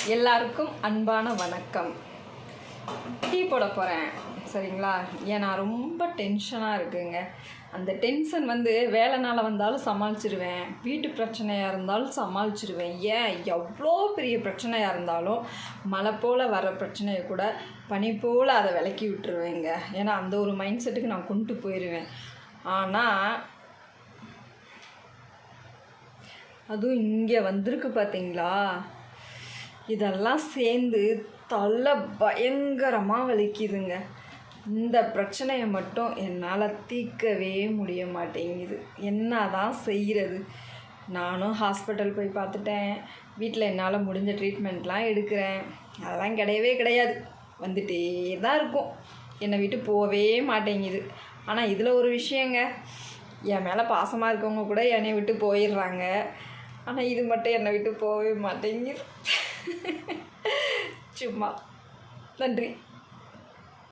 எல்லாருக்கும் அன்பான வணக்கம். டீ போட போகிறேன், சரிங்களா? ஏன்னா ரொம்ப டென்ஷனாக இருக்குங்க. அந்த டென்ஷன் வேலைனால வந்தாலும் சமாளிச்சிடுவேன், வீட்டு பிரச்சனையாக இருந்தாலும் சமாளிச்சிடுவேன். ஏன் எவ்வளோ பெரிய பிரச்சனையாக இருந்தாலும் மழை போல் வர பிரச்சனையை கூட பனி போல் அதை விலக்கி விட்டுருவேங்க. ஏன்னா அந்த ஒரு மைண்ட் செட்டுக்கு நான் கொண்டு போயிடுவேன். ஆனால் அதுவும் இங்கே வந்திருக்கு பார்த்தீங்களா, இதெல்லாம் சேர்ந்து தலை பயங்கரமாக வலிக்குதுங்க. இந்த பிரச்சனையை மட்டும் என்னால் தீர்க்கவே முடிய மாட்டேங்குது. என்ன தான் செய்கிறது? நானும் ஹாஸ்பிட்டல் போய் பார்த்துட்டேன், வீட்டில் என்னால் முடிஞ்ச ட்ரீட்மெண்ட்லாம் எடுக்கிறேன். அதெல்லாம் கிடையவே கிடையாது, வந்துகிட்டே தான் இருக்கும், என்னை விட்டு போகவே மாட்டேங்குது. ஆனால் இதில் ஒரு விஷயங்க, என் மேலே பாசமாக இருக்கவங்க கூட என்னை விட்டு போயிடுறாங்க. ஆனால் இது மட்டும் என்னை விட்டு போகவே மாட்டேங்குது. சும்மா. நன்றி.